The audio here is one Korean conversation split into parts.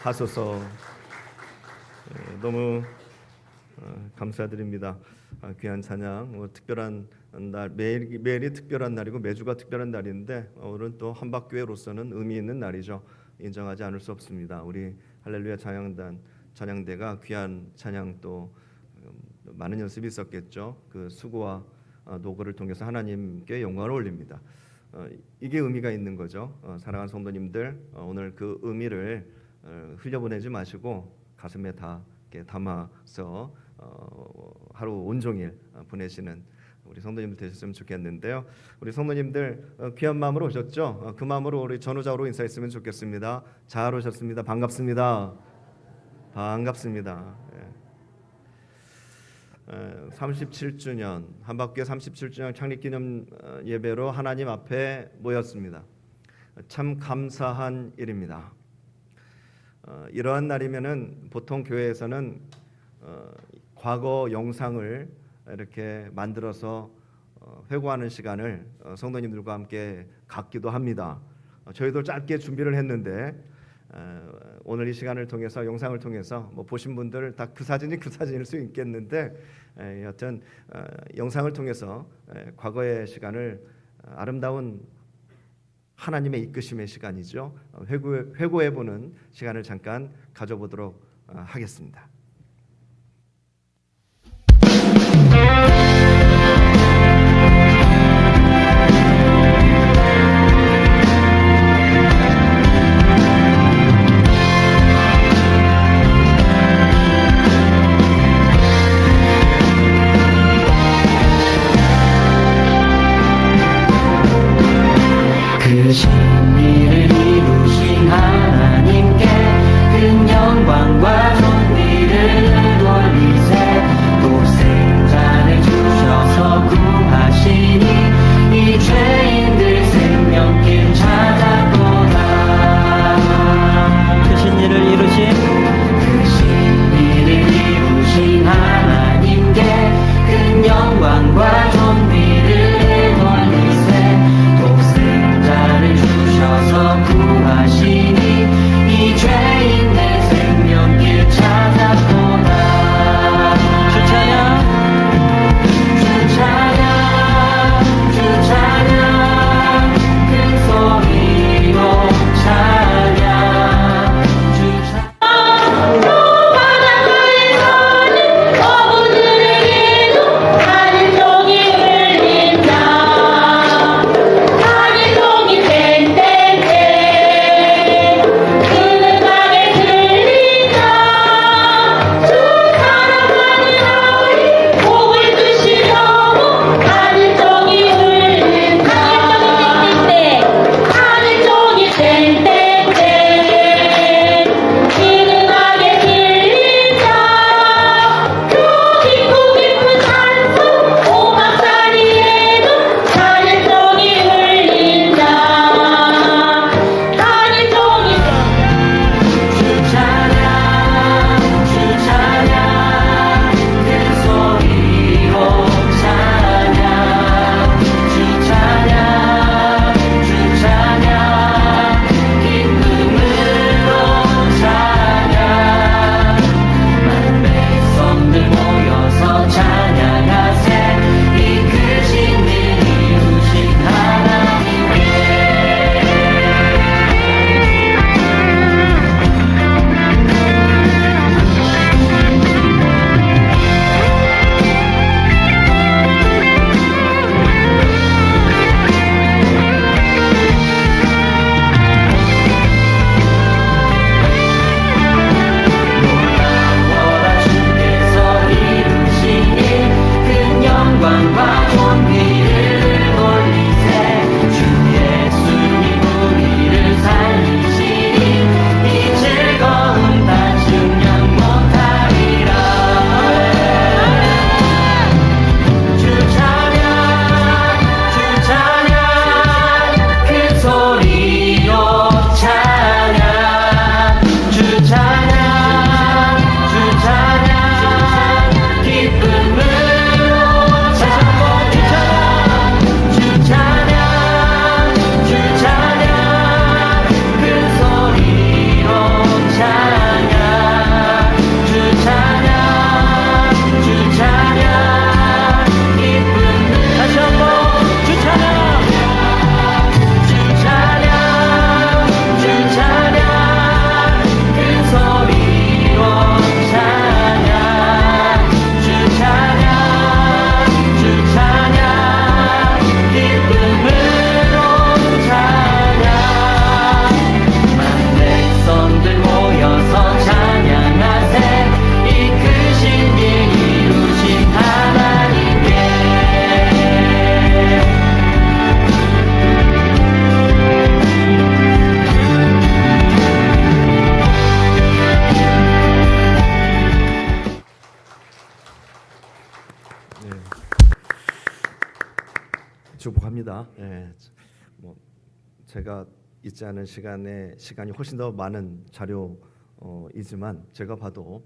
하소서. 너무 감사드립니다. 귀한 찬양, 특별한 날, 매일이 특별한 날이고 매주가 특별한 날인데 오늘은 또 한박교회로서는 의미 있는 날이죠. 인정하지 않을 수 없습니다. 우리 할렐루야 찬양대가 귀한 찬양 또 많은 연습이 있었겠죠. 그 수고와 노고를 통해서 하나님께 영광을 올립니다. 이게 의미가 있는 거죠. 사랑하는 성도님들, 오늘 그 의미를 흘려보내지 마시고 가슴에 다 이렇게 담아서 하루 온종일 보내시는 우리 성도님들 되셨으면 좋겠는데요. 우리 성도님들 귀한 마음으로 오셨죠? 그 마음으로 우리 전우자로 인사했으면 좋겠습니다. 잘 오셨습니다. 반갑습니다. 반갑습니다. 37주년 한박교회 37주년 창립기념 예배로 하나님 앞에 모였습니다. 참 감사한 일입니다. 이러한 날이면은 보통 교회에서는 과거 영상을 이렇게 만들어서 회고하는 시간을 성도님들과 함께 갖기도 합니다. 저희도 짧게 준비를 했는데 오늘 이 시간을 통해서 영상을 통해서 보신 분들 다 그 사진이 그 사진일 수 있겠는데 여하튼 영상을 통해서 과거의 시간을 아름다운 하나님의 이끄심의 시간이죠. 회고해보는 시간을 잠깐 가져보도록 하겠습니다. 그 신비를 이루신 하나님께 큰 영광과 존귀를 합니다. 예, 뭐 제가 있지 않은 시간이 훨씬 더 많은 자료이지만 제가 봐도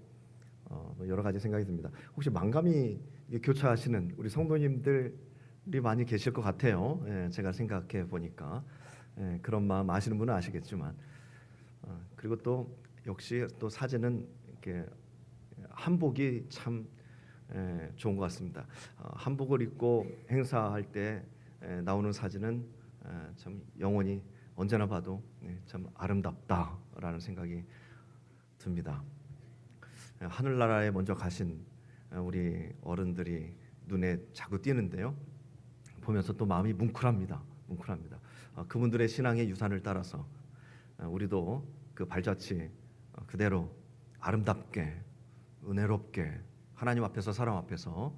뭐 여러 가지 생각이 듭니다. 혹시 만감이 교차하시는 우리 성도님들이 많이 계실 것 같아요. 예, 제가 생각해 보니까 그런 마음 아시는 분은 아시겠지만 그리고 또 역시 또 사진은 이렇게 한복이 참 좋은 것 같습니다. 한복을 입고 행사할 때 나오는 사진은 참 영원히 언제나 봐도 참 아름답다라는 생각이 듭니다. 하늘나라에 먼저 가신 우리 어른들이 눈에 자꾸 띄는데요. 보면서 또 마음이 뭉클합니다. 그분들의 신앙의 유산을 따라서 우리도 그 발자취 그대로 아름답게 은혜롭게 하나님 앞에서 사람 앞에서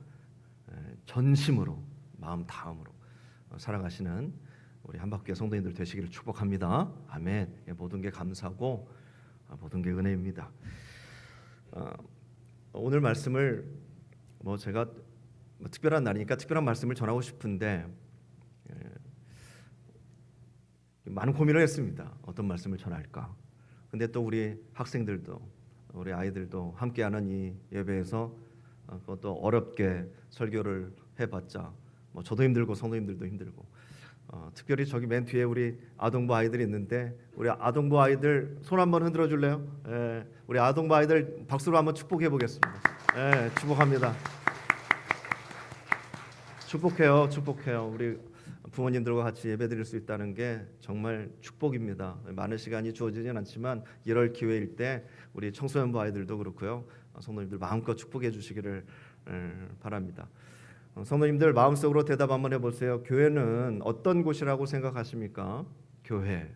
전심으로 마음 다함으로 살아가시는 우리 한박교회 성도님들 되시기를 축복합니다. 아멘. 모든 게 감사고 모든 게 은혜입니다. 오늘 말씀을 제가 특별한 날이니까 특별한 말씀을 전하고 싶은데 많은 고민을 했습니다. 어떤 말씀을 전할까? 근데 또 우리 학생들도 우리 아이들도 함께하는 이 예배에서 그것도 어렵게 설교를 해봤자 저도 힘들고 성도님들도 힘들고 특별히 저기 맨 뒤에 우리 아동부 아이들이 있는데 우리 아동부 아이들 손 한번 흔들어 줄래요? 우리 아동부 아이들 박수로 한번 축복해 보겠습니다. 축복합니다. 축복해요. 우리 부모님들과 같이 예배드릴 수 있다는 게 정말 축복입니다. 많은 시간이 주어지진 않지만 이럴 기회일 때 우리 청소년부 아이들도 그렇고요. 성도님들 마음껏 축복해 주시기를 바랍니다. 성도님들 마음속으로 대답 한번 해보세요. 교회는 어떤 곳이라고 생각하십니까? 교회.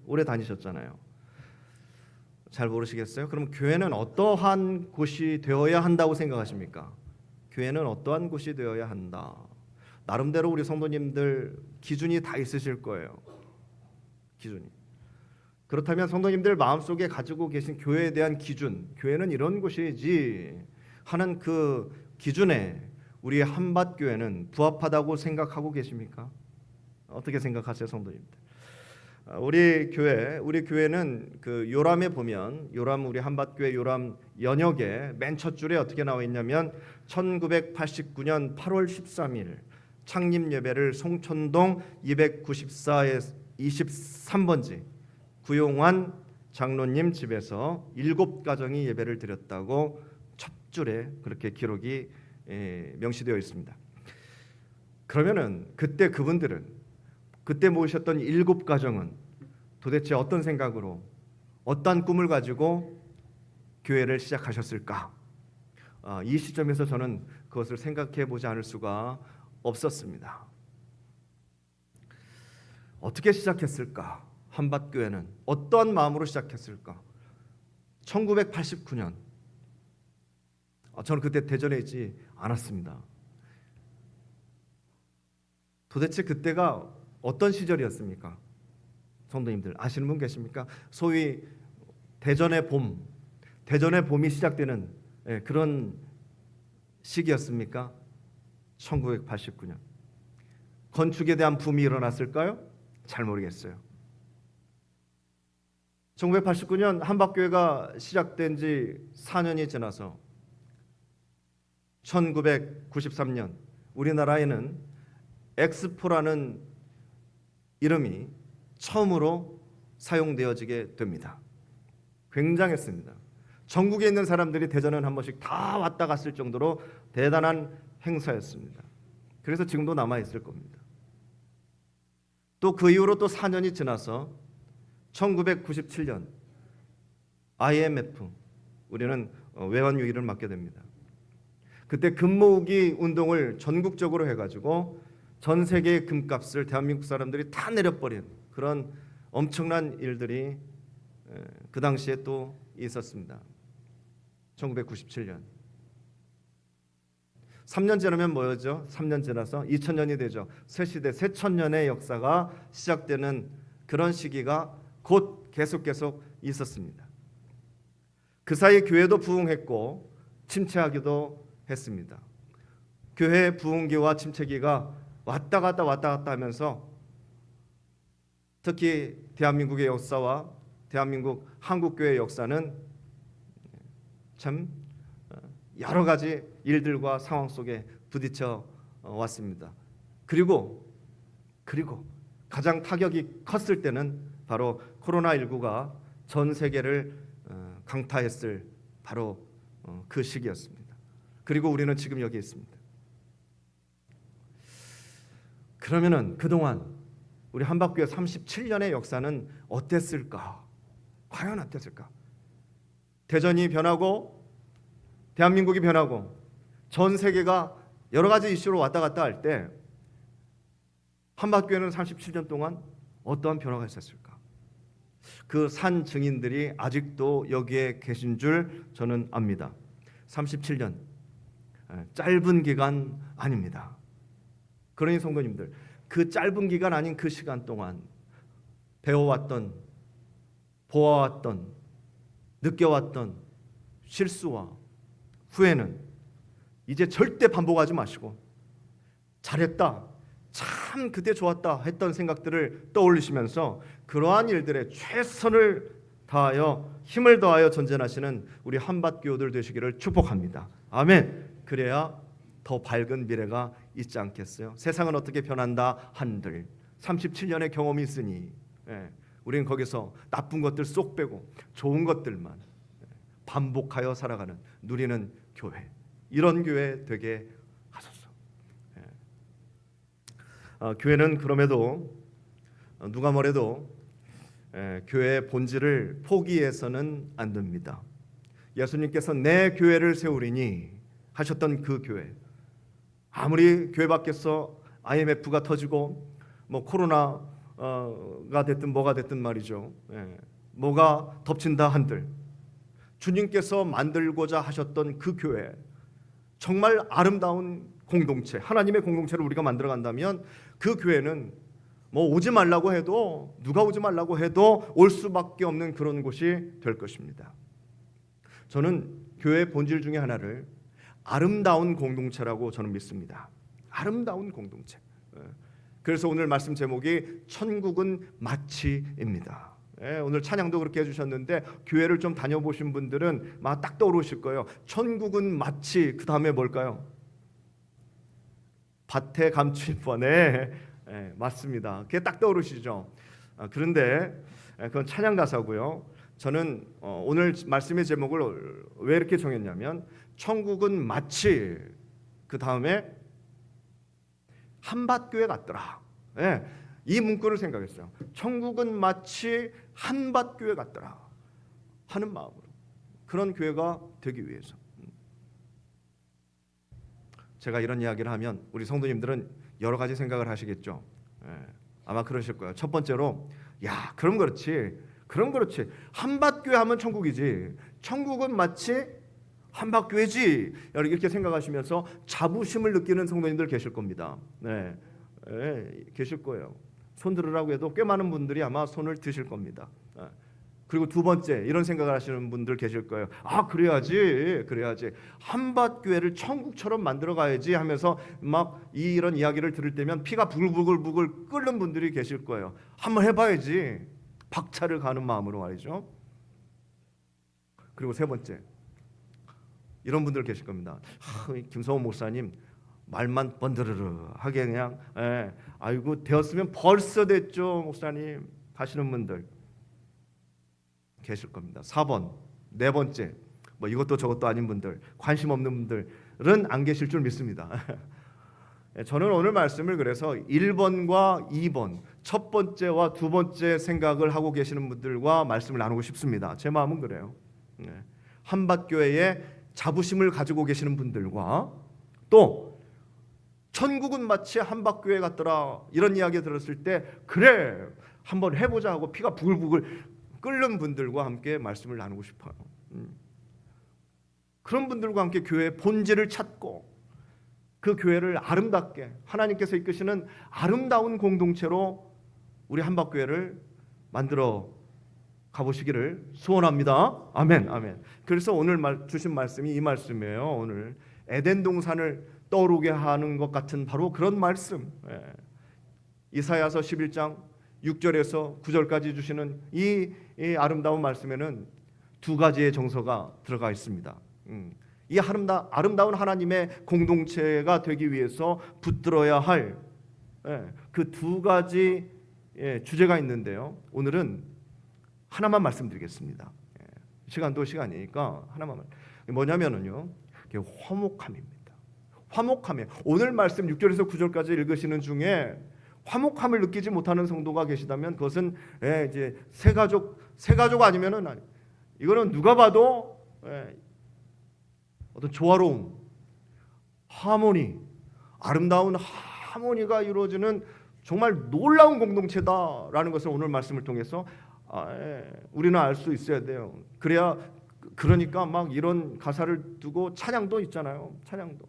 오래 다니셨잖아요. 잘 모르시겠어요? 그럼 교회는 어떠한 곳이 되어야 한다고 생각하십니까? 교회는 어떠한 곳이 되어야 한다. 나름대로 우리 성도님들 기준이 다 있으실 거예요. 기준이. 그렇다면 성도님들 마음속에 가지고 계신 교회에 대한 기준, 교회는 이런 곳이지 하는 그 기준에 우리 한밭교회는 부합하다고 생각하고 계십니까? 어떻게 생각하세요, 성도님들? 우리 교회는 그 요람에 보면 요람 우리 한밭교회 요람 연역에 맨 첫 줄에 어떻게 나와 있냐면 1989년 8월 13일 창립 예배를 송천동 294에 23번지 구용환 장로님 집에서 7가정이 예배를 드렸다고 첫 줄에 그렇게 기록이 명시되어 있습니다. 그러면은 그때 그분들은 그때 모이셨던 7가정은 도대체 어떤 생각으로 어떤 꿈을 가지고 교회를 시작하셨을까? 이 시점에서 저는 그것을 생각해 보지 않을 수가 없었습니다. 어떻게 시작했을까? 한밭교회는 어떠한 마음으로 시작했을까? 1989년 저는 그때 대전에 있지 않았습니다. 도대체 그때가 어떤 시절이었습니까? 성도님들 아시는 분 계십니까? 소위 대전의 봄이 시작되는 그런 시기였습니까? 1989년 건축에 대한 붐이 일어났을까요? 잘 모르겠어요. 1989년 한박교회가 시작된 지 4년이 지나서 1993년 우리나라에는 엑스포라는 이름이 처음으로 사용되어지게 됩니다. 굉장했습니다. 전국에 있는 사람들이 대전은 한 번씩 다 왔다 갔을 정도로 대단한 행사였습니다. 그래서 지금도 남아있을 겁니다. 또 그 이후로 또 4년이 지나서 1997년 IMF 우리는 외환위기를 맞게 됩니다. 그때 금모으기 운동을 전국적으로 해가지고 전 세계의 금값을 대한민국 사람들이 다 내려버린 그런 엄청난 일들이 그 당시에 또 있었습니다. 1997년 3년 지나면 뭐였죠? 3년 지나서 2000년이 되죠. 새시대 새천년의 역사가 시작되는 그런 시기가 곧 계속 있었습니다. 그 사이 교회도 부흥했고 침체하기도 했습니다. 교회의 부흥기와 침체기가 왔다 갔다 하면서 특히 대한민국의 역사와 대한민국 한국교회의 역사는 참 여러 가지 일들과 상황 속에 부딪혀 왔습니다. 그리고 가장 타격이 컸을 때는 바로 코로나19가 전 세계를 강타했을 바로 그 시기였습니다. 그리고 우리는 지금 여기 있습니다. 그러면은 그동안 우리 한박교회 37년의 역사는 어땠을까? 과연 어땠을까? 대전이 변하고 대한민국이 변하고 전 세계가 여러 가지 이슈로 왔다 갔다 할 때 한박교회는 37년 동안 어떠한 변화가 있었을까? 그 산 증인들이 아직도 여기에 계신 줄 저는 압니다. 37년 짧은 기간 아닙니다. 그러니 성도님들, 그 짧은 기간 아닌 그 시간 동안 배워왔던, 보아왔던, 느껴왔던 실수와 후회는 이제 절대 반복하지 마시고 잘했다, 참 그때 좋았다 했던 생각들을 떠올리시면서 그러한 일들에 최선을 다하여 힘을 더하여 전진하시는 우리 한밭교우들 되시기를 축복합니다. 아멘. 그래야 더 밝은 미래가 있지 않겠어요? 세상은 어떻게 변한다 한들 37년의 경험이 있으니 우리는 거기서 나쁜 것들 쏙 빼고 좋은 것들만 반복하여 살아가는 누리는 교회, 이런 교회 되게 하소서. 교회는 그럼에도 누가 뭐래도 교회의 본질을 포기해서는 안 됩니다. 예수님께서 내 교회를 세우리니 하셨던 그 교회, 아무리 교회 밖에서 IMF가 터지고 뭐 코로나가 됐든 뭐가 됐든 말이죠, 뭐가 덮친다 한들 주님께서 만들고자 하셨던 그 교회, 정말 아름다운 공동체, 하나님의 공동체를 우리가 만들어간다면 그 교회는 뭐 오지 말라고 해도, 누가 오지 말라고 해도 올 수밖에 없는 그런 곳이 될 것입니다. 저는 교회의 본질 중에 하나를 아름다운 공동체라고 저는 믿습니다. 아름다운 공동체. 그래서 오늘 말씀 제목이 천국은 마치입니다. 오늘 찬양도 그렇게 해주셨는데 교회를 좀 다녀보신 분들은 막 딱 떠오르실 거예요. 천국은 마치, 그 다음에 뭘까요? 밭에 감출 뻔해. 맞습니다. 그게 딱 떠오르시죠. 그런데 그건 찬양 가사고요. 저는 오늘 말씀의 제목을 왜 이렇게 정했냐면 천국은 마치, 그 다음에 한밭교회 같더라. 이 문구를 생각했어요. 천국은 마치 한밭교회 같더라 하는 마음으로, 그런 교회가 되기 위해서. 제가 이런 이야기를 하면 우리 성도님들은 여러 가지 생각을 하시겠죠. 아마 그러실 거예요. 첫 번째로, 야, 그럼 그렇지. 한밭교회 하면 천국이지. 천국은 마치 한밭교회지. 이렇게 생각하시면서 자부심을 느끼는 성도님들 계실 겁니다. 계실 거예요. 손 들으라고 해도 꽤 많은 분들이 아마 손을 드실 겁니다. 그리고 두 번째, 이런 생각을 하시는 분들 계실 거예요. 아, 그래야지. 한밭교회를 천국처럼 만들어 가야지 하면서 막 이런 이야기를 들을 때면 피가 부글부글 끓는 분들이 계실 거예요. 한번 해봐야지. 박차를 가는 마음으로 말이죠. 그리고 세 번째, 이런 분들 계실 겁니다. 김성호 목사님 말만 번드르르하게 그냥 아이고 되었으면 벌써 됐죠 목사님 하시는 분들 계실 겁니다. 4번, 네 번째, 뭐 이것도 저것도 아닌 분들, 관심 없는 분들은 안 계실 줄 믿습니다. 저는 오늘 말씀을 그래서 1번과 2번, 첫 번째와 두 번째 생각을 하고 계시는 분들과 말씀을 나누고 싶습니다. 제 마음은 그래요. 한밭교회에 자부심을 가지고 계시는 분들과 또 천국은 마치 한밭교회 같더라 이런 이야기 들었을 때 그래 한번 해보자 하고 피가 부글부글 끓는 분들과 함께 말씀을 나누고 싶어요. 그런 분들과 함께 교회의 본질을 찾고 그 교회를 아름답게 하나님께서 이끄시는 아름다운 공동체로 우리 한밭교회를 만들어 가보시기를 소원합니다. 아멘, 아멘. 그래서 오늘 주신 말씀이 이 말씀이에요. 오늘 에덴 동산을 떠오르게 하는 것 같은 바로 그런 말씀. 이사야서 11장 6절에서 9절까지 주시는 이 아름다운 말씀에는 두 가지의 정서가 들어가 있습니다. 이 아름다운 하나님의 공동체가 되기 위해서 붙들어야 할 그 두 가지 주제가 있는데요. 오늘은 하나만 말씀드리겠습니다. 시간도 시간이니까 하나만. 뭐냐면은요, 화목함입니다. 화목함에 오늘 말씀 6절에서 9절까지 읽으시는 중에 화목함을 느끼지 못하는 성도가 계시다면 그것은 이제 새 가족 아니면은 이거는 누가 봐도 어떤 조화로움, 하모니, 아름다운 하모니가 이루어지는 정말 놀라운 공동체다라는 것을 오늘 말씀을 통해서 우리는 알 수 있어야 돼요. 그러니까 막 이런 가사를 두고 찬양도 있잖아요. 찬양도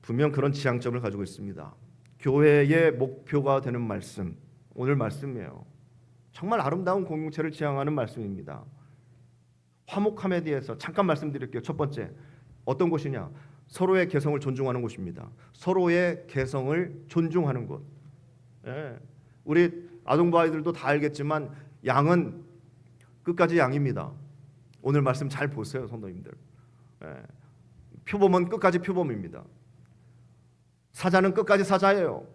분명 그런 지향점을 가지고 있습니다. 교회의 목표가 되는 말씀, 오늘 말씀이에요. 정말 아름다운 공동체를 지향하는 말씀입니다. 화목함에 대해서 잠깐 말씀드릴게요. 첫 번째, 어떤 것이냐? 서로의 개성을 존중하는 곳입니다. 서로의 개성을 존중하는 곳. 우리 아동부 아이들도 다 알겠지만 양은 끝까지 양입니다. 오늘 말씀 잘 보세요, 성도님들. 표범은 끝까지 표범입니다. 사자는 끝까지 사자예요.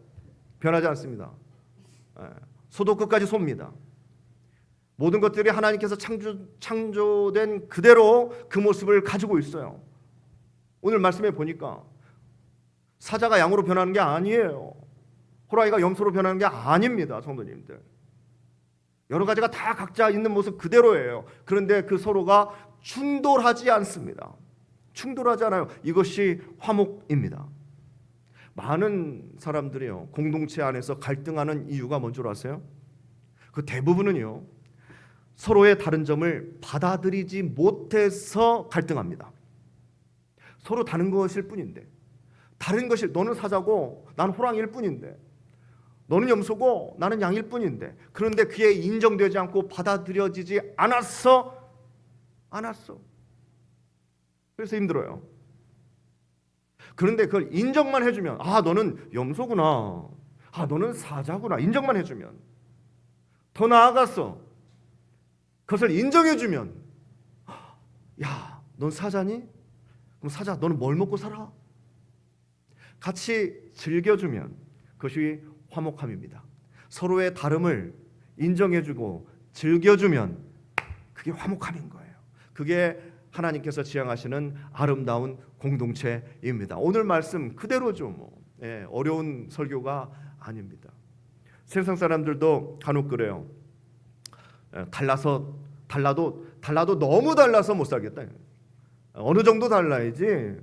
변하지 않습니다. 소도 끝까지 소입니다. 모든 것들이 하나님께서 창조된 그대로 그 모습을 가지고 있어요. 오늘 말씀에 보니까 사자가 양으로 변하는 게 아니에요. 호랑이가 염소로 변하는 게 아닙니다, 성도님들. 여러 가지가 다 각자 있는 모습 그대로예요. 그런데 그 서로가 충돌하지 않습니다. 충돌하지 않아요. 이것이 화목입니다. 많은 사람들이요, 공동체 안에서 갈등하는 이유가 뭔 줄 아세요? 그 대부분은요, 서로의 다른 점을 받아들이지 못해서 갈등합니다. 서로 다른 것일 뿐인데, 너는 사자고 나는 호랑이일 뿐인데, 너는 염소고 나는 양일 뿐인데, 그런데 그에 인정되지 않고 받아들여지지 않았어. 그래서 힘들어요. 그런데 그걸 인정만 해주면, 너는 염소구나, 너는 사자구나, 인정만 해주면, 더 나아가서 그것을 인정해주면, 야, 넌 사자니? 그럼 사자, 너는 뭘 먹고 살아? 같이 즐겨주면 그것이 화목함입니다. 서로의 다름을 인정해주고 즐겨주면 그게 화목함인 거예요. 그게 하나님께서 지향하시는 아름다운 공동체입니다. 오늘 말씀 그대로죠. 어려운 설교가 아닙니다. 세상 사람들도 간혹 그래요. 달라도 너무 달라서 못 살겠다. 어느 정도 달라야지.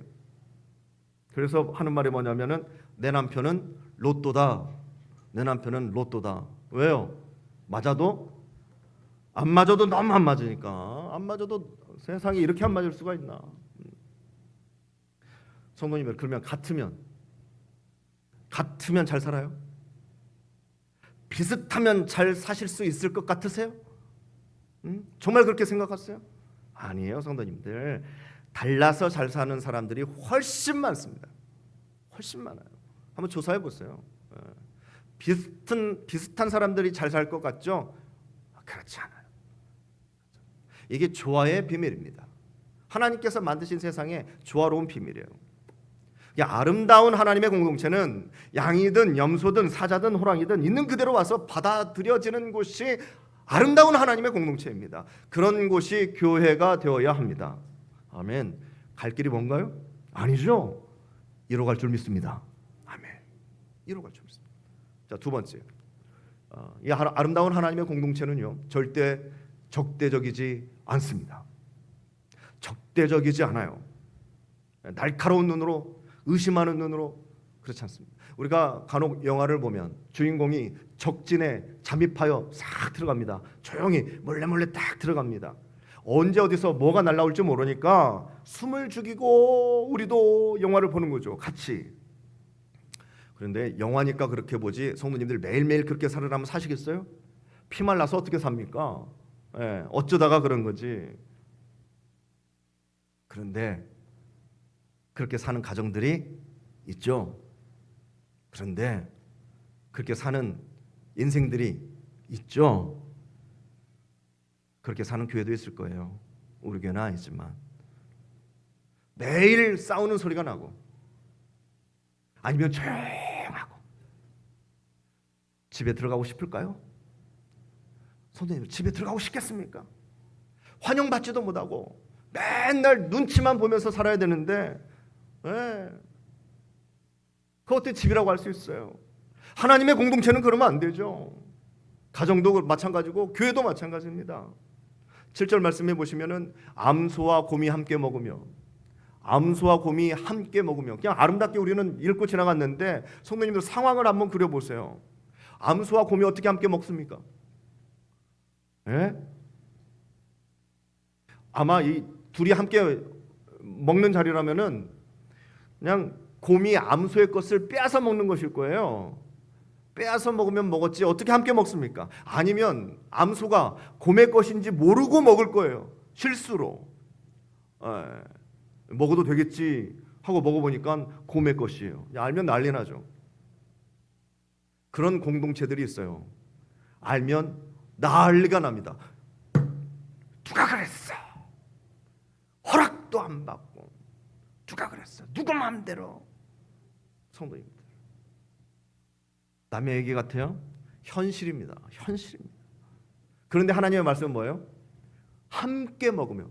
그래서 하는 말이 뭐냐면은 내 남편은 로또다. 왜요? 맞아도 안 맞아도 너무 안 맞으니까. 안 맞아도 세상에 이렇게 안 맞을 수가 있나? 성도님들, 그러면 같으면 잘 살아요? 비슷하면 잘 사실 수 있을 것 같으세요? 정말 그렇게 생각하세요? 아니에요, 성도님들. 달라서 잘 사는 사람들이 훨씬 많습니다. 훨씬 많아요. 한번 조사해 보세요. 비슷한 사람들이 잘 살 것 같죠? 그렇지 않아요. 이게 조화의 비밀입니다. 하나님께서 만드신 세상의 조화로운 비밀이에요. 아름다운 하나님의 공동체는 양이든 염소든 사자든 호랑이든 있는 그대로 와서 받아들여지는 곳이 아름다운 하나님의 공동체입니다. 그런 곳이 교회가 되어야 합니다. 아멘. 갈 길이 뭔가요? 아니죠. 이로 갈 줄 믿습니다. 아멘. 이로 갈 줄 믿습니다. 자, 두 번째, 이 아름다운 하나님의 공동체는요, 절대 적대적이지 않습니다. 적대적이지 않아요. 날카로운 눈으로, 의심하는 눈으로, 그렇지 않습니다. 우리가 간혹 영화를 보면 주인공이 적진에 잠입하여 싹 들어갑니다. 조용히 몰래 딱 들어갑니다. 언제 어디서 뭐가 날라올지 모르니까 숨을 죽이고 우리도 영화를 보는 거죠, 같이. 그런데 영화니까 그렇게 보지 성도님들 매일매일 그렇게 살으라면 사시겠어요? 피 말라서 어떻게 삽니까? 어쩌다가 그런 거지. 그런데 그렇게 사는 가정들이 있죠. 그런데 그렇게 사는 인생들이 있죠. 그렇게 사는 교회도 있을 거예요. 우리 교회는 아니지만 매일 싸우는 소리가 나고 아니면 조용하고 집에 들어가고 싶을까요? 선생님, 집에 들어가고 싶겠습니까? 환영받지도 못하고 맨날 눈치만 보면서 살아야 되는데 그거 어떻게 집이라고 할 수 있어요? 하나님의 공동체는 그러면 안 되죠. 가정도 마찬가지고 교회도 마찬가지입니다. 7절 말씀해 보시면은 암소와 곰이 함께 먹으며 암소와 곰이 함께 먹으며 그냥 아름답게 우리는 읽고 지나갔는데 성도님들 상황을 한번 그려보세요. 암소와 곰이 어떻게 함께 먹습니까? 아마 이 둘이 함께 먹는 자리라면은 그냥 곰이 암소의 것을 빼앗아 먹는 것일 거예요. 빼앗아 먹으면 먹었지 어떻게 함께 먹습니까? 아니면 암소가 곰의 것인지 모르고 먹을 거예요. 실수로. 먹어도 되겠지 하고 먹어보니까 곰의 것이에요. 알면 난리 나죠. 그런 공동체들이 있어요. 알면 난리가 납니다. 누가 그랬어? 허락도 안 받고 누가 그랬어? 누구 마음대로? 성도님들, 남의 얘기 같아요? 현실입니다. 현실입니다. 그런데 하나님의 말씀은 뭐예요? 함께 먹으며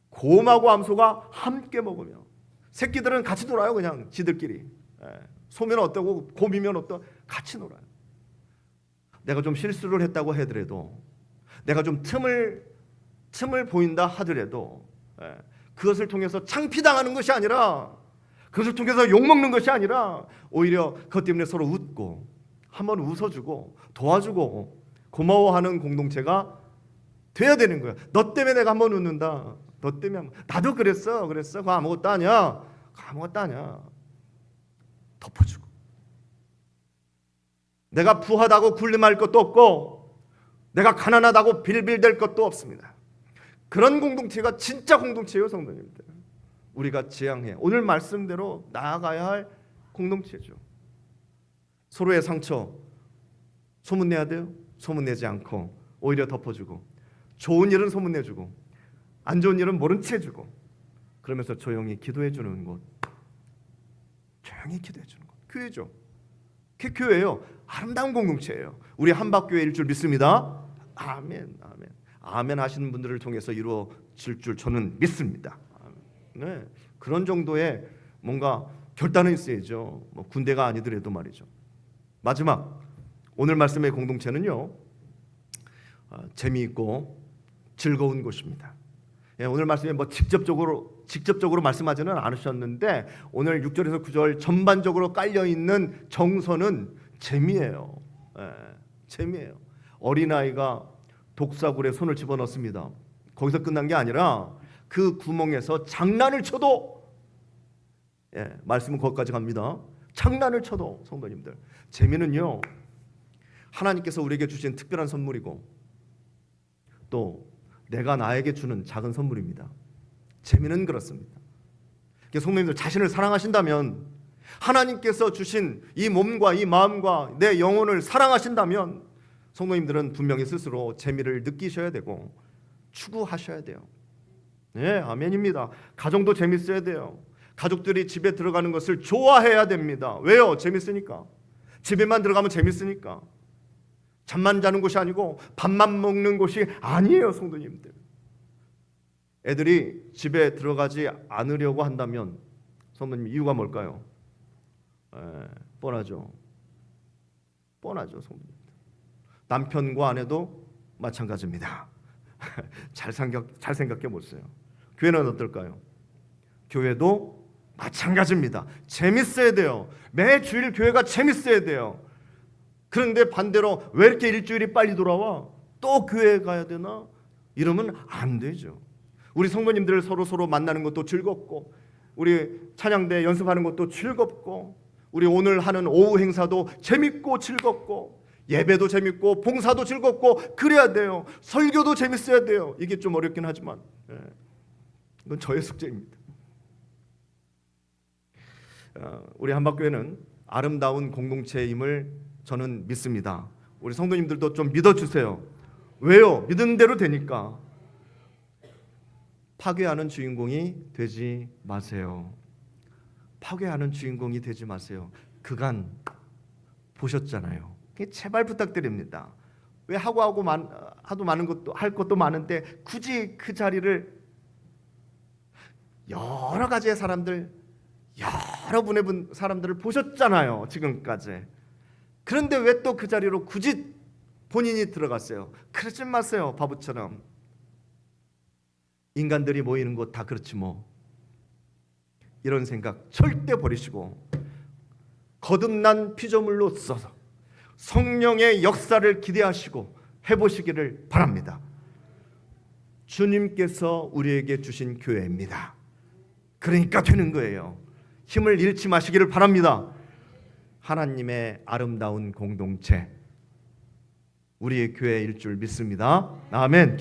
곰하고 암소가 함께 먹으며 새끼들은 같이 놀아요. 그냥 지들끼리. 소면 어떠고 곰이면 어떠 같이 놀아요. 내가 좀 실수를 했다고 하더라도 내가 좀 틈을 보인다 하더라도 그것을 통해서 창피당하는 것이 아니라 그것을 통해서 욕먹는 것이 아니라 오히려 그것 때문에 서로 웃고 한번 웃어주고 도와주고 고마워하는 공동체가 돼야 되는 거야. 너 때문에 내가 한번 웃는다. 너 때문에 나도 그랬어. 그거 아무것도 아니야. 아무것도 아니야. 덮어주고 내가 부하다고 군림할 것도 없고 내가 가난하다고 빌빌댈 것도 없습니다. 그런 공동체가 진짜 공동체예요, 성도님들. 우리가 지향해 오늘 말씀대로 나아가야 할 공동체죠. 서로의 상처 소문내야 돼요? 소문내지 않고 오히려 덮어주고 좋은 일은 소문내주고 안 좋은 일은 모른 채 해주고 그러면서 조용히 기도해주는 곳, 조용히 기도해주는 곳, 교회죠. 그게 교회예요. 아름다운 공동체예요. 우리 한박교회일 줄 믿습니다. 아멘, 아멘, 아멘 하시는 분들을 통해서 이루어질 줄 저는 믿습니다. 네, 그런 정도의 뭔가 결단은 있어야죠. 뭐 군대가 아니더라도 말이죠. 마지막 오늘 말씀의 공동체는요, 재미있고 즐거운 곳입니다. 오늘 말씀에 뭐 직접적으로 말씀하지는 않으셨는데 오늘 6절에서 9절 전반적으로 깔려 있는 정서는 재미예요. 재미예요. 어린아이가 독사굴에 손을 집어넣습니다. 거기서 끝난 게 아니라 그 구멍에서 장난을 쳐도 말씀은 거기까지 갑니다. 장난을 쳐도 성도님들 재미는요 하나님께서 우리에게 주신 특별한 선물이고 또 내가 나에게 주는 작은 선물입니다. 재미는 그렇습니다. 성도님들 자신을 사랑하신다면 하나님께서 주신 이 몸과 이 마음과 내 영혼을 사랑하신다면 성도님들은 분명히 스스로 재미를 느끼셔야 되고 추구하셔야 돼요. 네, 아멘입니다. 가정도 재밌어야 돼요. 가족들이 집에 들어가는 것을 좋아해야 됩니다. 왜요? 재밌으니까. 집에만 들어가면 재밌으니까. 잠만 자는 곳이 아니고 밥만 먹는 곳이 아니에요, 성도님들. 애들이 집에 들어가지 않으려고 한다면 성도님 이유가 뭘까요? 뻔하죠. 성도님들. 남편과 아내도 마찬가지입니다. 잘 생각해 보세요. 교회는 어떨까요? 교회도 마찬가지입니다. 재밌어야 돼요. 매 주일 교회가 재밌어야 돼요. 그런데 반대로 왜 이렇게 일주일이 빨리 돌아와? 또 교회 가야 되나? 이러면 안 되죠. 우리 성도님들 서로 만나는 것도 즐겁고 우리 찬양대 연습하는 것도 즐겁고 우리 오늘 하는 오후 행사도 재밌고 즐겁고 예배도 재밌고 봉사도 즐겁고 그래야 돼요. 설교도 재밌어야 돼요. 이게 좀 어렵긴 하지만 이건 저의 숙제입니다. 우리 한박교회는 아름다운 공동체임을 저는 믿습니다. 우리 성도님들도 좀 믿어주세요. 왜요? 믿는 대로 되니까. 파괴하는 주인공이 되지 마세요. 파괴하는 주인공이 되지 마세요. 그간 보셨잖아요. 제발 부탁드립니다. 왜 하도 많은 것도 할 것도 많은데 굳이 그 자리를 여러 가지의 사람들, 여러 분의 사람들을 보셨잖아요. 지금까지. 그런데 왜 또 그 자리로 굳이 본인이 들어갔어요? 그러지 마세요. 바보처럼. 인간들이 모이는 곳 다 그렇지 뭐. 이런 생각 절대 버리시고 거듭난 피조물로서 성령의 역사를 기대하시고 해보시기를 바랍니다. 주님께서 우리에게 주신 교회입니다. 그러니까 되는 거예요. 힘을 잃지 마시기를 바랍니다. 하나님의 아름다운 공동체, 우리의 교회일 줄 믿습니다. 아멘.